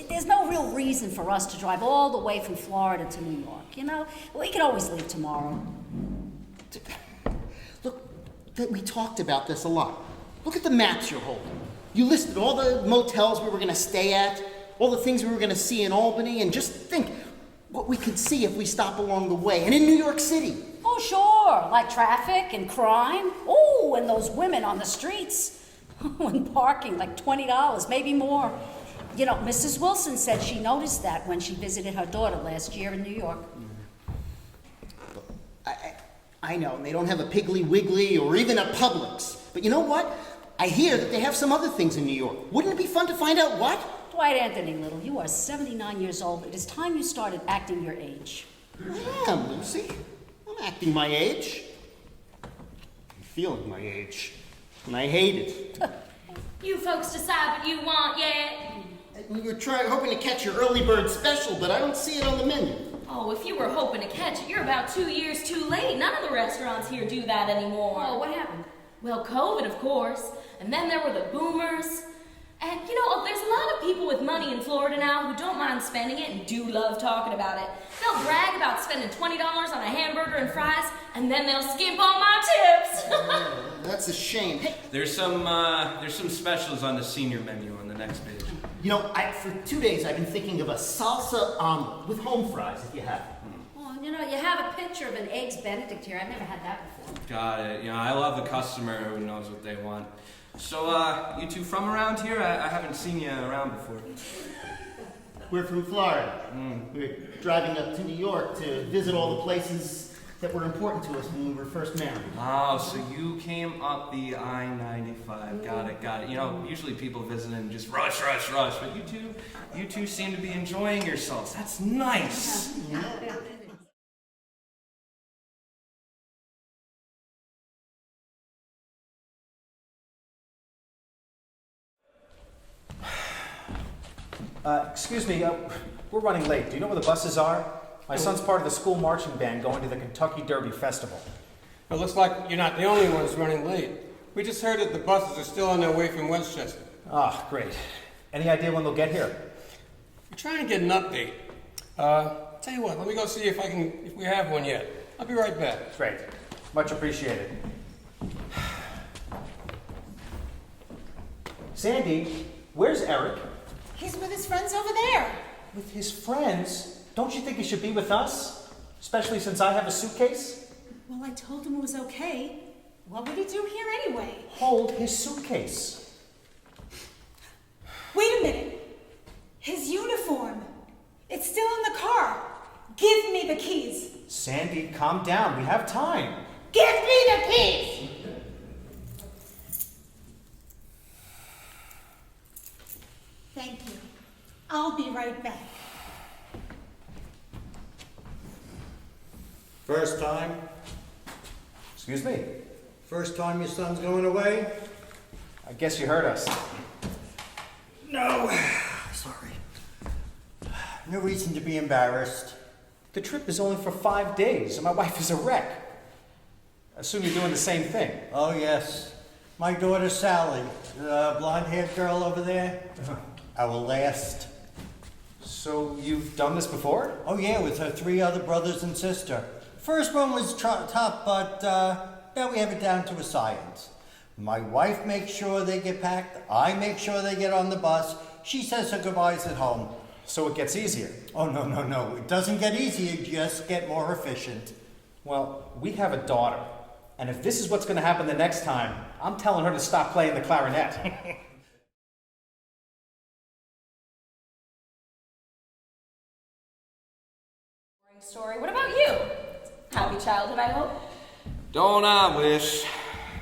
there's no real reason for us to drive all the way from Florida to New York, you know? We can always leave tomorrow. Look, we talked about this a lot. Look at the maps you're holding. You listed all the motels we were going to stay at, all the things we were going to see in Albany, and just think what we could see if we stop along the way, and in New York City. Oh, sure, like traffic and crime. Oh, and those women on the streets. And parking, like $20, maybe more. You know, Mrs. Wilson said she noticed that when she visited her daughter last year in New York. I know, and they don't have a Piggly Wiggly or even a Publix. But you know what? I hear that they have some other things in New York. Wouldn't it be fun to find out what? Dwight Anthony Little, you are 79 years old. It is time you started acting your age. I am, Lucy. I'm acting my age. I'm feeling my age. And I hate it. You folks decide what you want yet? We were hoping to catch your early bird special, but I don't see it on the menu. Oh, if you were hoping to catch it, you're about 2 years too late. None of the restaurants here do that anymore. Oh, what happened? Well, COVID, of course. And then there were the boomers. And, you know, there's a lot of people with money in Florida now who don't mind spending it and do love talking about it. They'll brag about spending $20 on a hamburger and fries, and then they'll skimp on my tips. That's a shame. Hey, there's some specials on the senior menu on the next page. You know, for 2 days I've been thinking of a salsa omelet with home fries, if you have it. Well, you know, you have a picture of an Eggs Benedict here. I've never had that before. Got it. You know, I love the customer who knows what they want. So, you two from around here? I haven't seen you around before. We're from Florida. We're driving up to New York to visit all the places that were important to us when we were first married. Oh, so you came up the I-95. Got it. You know, usually people visiting just rush. But you two seem to be enjoying yourselves. That's nice. Yeah. Excuse me, we're running late. Do you know where the buses are? My son's part of the school marching band going to the Kentucky Derby Festival. It looks like you're not the only ones running late. We just heard that the buses are still on their way from Westchester. Ah, great. Any idea when they'll get here? We're trying to get an update. Tell you what, let me go see if we have one yet. I'll be right back. Great. Much appreciated. Sandy, where's Eric? He's with his friends over there. With his friends? Don't you think he should be with us? Especially since I have a suitcase? Well, I told him it was okay. What would he do here anyway? Hold his suitcase. Wait a minute. His uniform. It's still in the car. Give me the keys. Sandy, calm down. We have time. Give me the keys! Thank you. I'll be right back. First time? Excuse me? First time your son's going away? I guess you heard us. No. Sorry. No reason to be embarrassed. The trip is only for 5 days, and my wife is a wreck. Assume you're doing the same thing. Oh, yes. My daughter Sally, the blonde-haired girl over there, our last. So you've done this before? Oh, yeah, with her 3 other brothers and sister. First one was tough, but now we have it down to a science. My wife makes sure they get packed. I make sure they get on the bus. She says her goodbyes at home. So it gets easier? Oh, no. It doesn't get easier, you just get more efficient. Well, we have a daughter. And if this is what's going to happen the next time, I'm telling her to stop playing the clarinet. Story. What about you? Happy childhood, I hope. Don't I wish?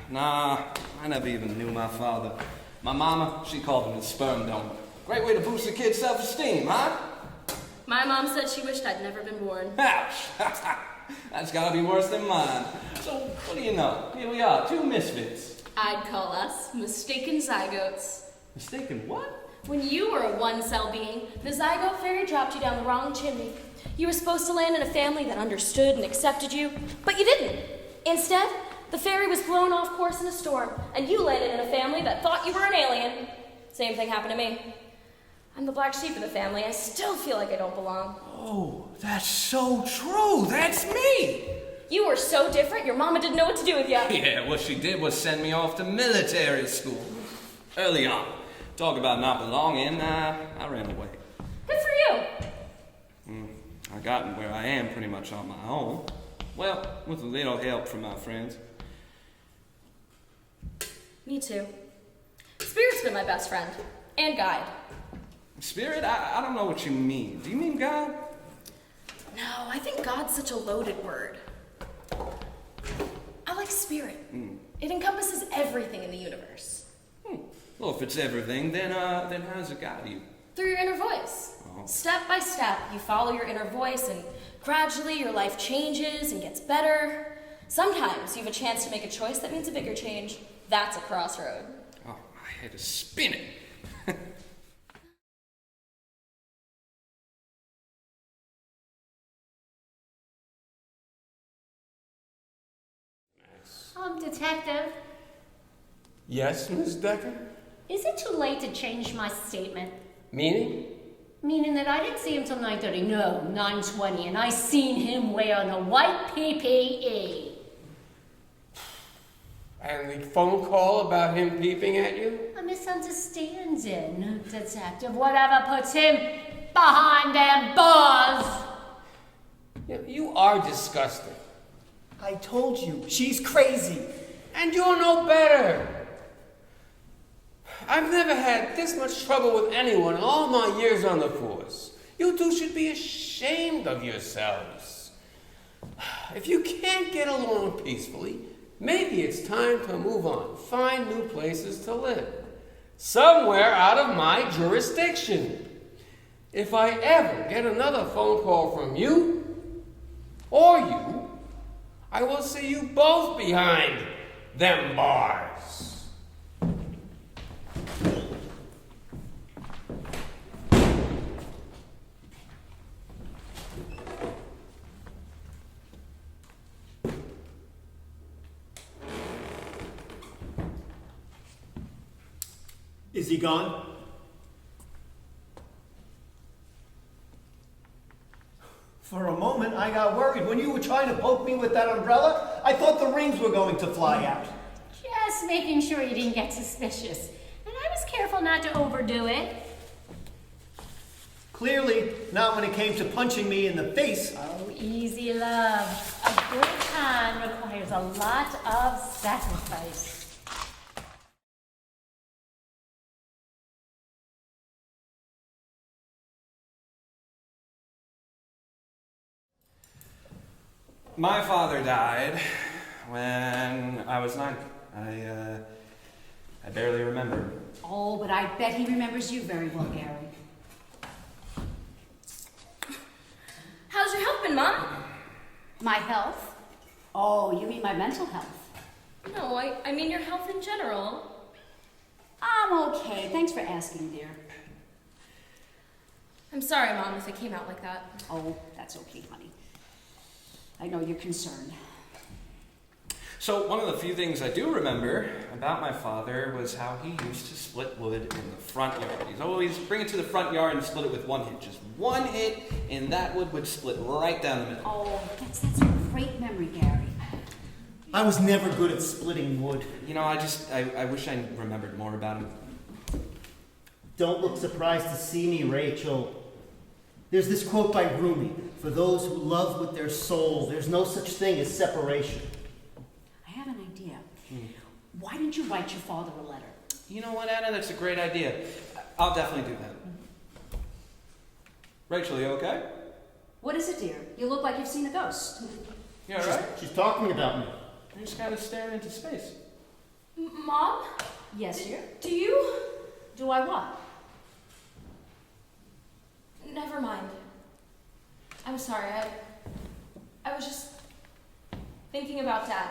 Nah, I never even knew my father. My mama, she called him a sperm donor. Great way to boost a kid's self-esteem, huh? My mom said she wished I'd never been born. Ouch! That's gotta be worse than mine. So, what do you know? Here we are, 2 misfits. I'd call us mistaken zygotes. Mistaken what? When you were a one-cell being, the zygote fairy dropped you down the wrong chimney. You were supposed to land in a family that understood and accepted you, but you didn't. Instead, the fairy was blown off course in a storm, and you landed in a family that thought you were an alien. Same thing happened to me. I'm the black sheep of the family. I still feel like I don't belong. Oh, that's so true. That's me. You were so different, your mama didn't know what to do with you. Yeah, what she did was send me off to military school. Early on. Talk about not belonging, I ran away. Good for you. I gotten where I am pretty much on my own. Well, with a little help from my friends. Me too. Spirit's been my best friend. And guide. Spirit? I don't know what you mean. Do you mean God? No, I think God's such a loaded word. I like spirit. It encompasses everything in the universe. Well, if it's everything, then how does it guide you? Through your inner voice. Step by step, you follow your inner voice, and gradually your life changes and gets better. Sometimes you have a chance to make a choice that means a bigger change. That's a crossroad. Oh, my head is spinning. Detective, Yes, Miss Decker? is it too late to change my statement? Meaning? Meaning that I didn't see him till 9:30, no, 9:20, and I seen him wearing a white PPE. And the phone call about him peeping at you? A misunderstanding, Detective. Whatever puts him behind them bars. You are disgusting. I told you, she's crazy. And you're no better. I've never had this much trouble with anyone in all my years on the force. You two should be ashamed of yourselves. If you can't get along peacefully, maybe it's time to move on. Find new places to live. Somewhere out of my jurisdiction. If I ever get another phone call from you, or you, I will see you both behind them bars. Is he gone? For a moment, I got worried. When you were trying to poke me with that umbrella, I thought the rings were going to fly out. Just making sure you didn't get suspicious. And I was careful not to overdo it. Clearly, not when it came to punching me in the face. Oh, easy, love. A good hand requires a lot of sacrifice. My father died when I was 9. I barely remember. Oh, but I bet he remembers you very well, Gary. How's your health been, Mom? My health? Oh, you mean my mental health? No, I mean your health in general. I'm okay. Thanks for asking, dear. I'm sorry, Mom, if it came out like that. Oh, that's okay, honey. I know you're concerned. So one of the few things I do remember about my father was how he used to split wood in the front yard. He'd always bring it to the front yard and split it with one hit. Just one hit, and that wood would split right down the middle. Oh, that's a great memory, Gary. I was never good at splitting wood. You know, I wish I remembered more about him. Don't look surprised to see me, Rachel. There's this quote by Rumi, "For those who love with their soul, there's no such thing as separation." I have an idea. Why didn't you write your father a letter? You know what, Anna? That's a great idea. I'll definitely do that. Rachel, you okay? What is it, dear? You look like you've seen a ghost. You all right? She's talking about me. You're just kind of staring into space. Mom? Yes, dear? Do you? Do I what? Never mind. I'm sorry, I was just thinking about Dad.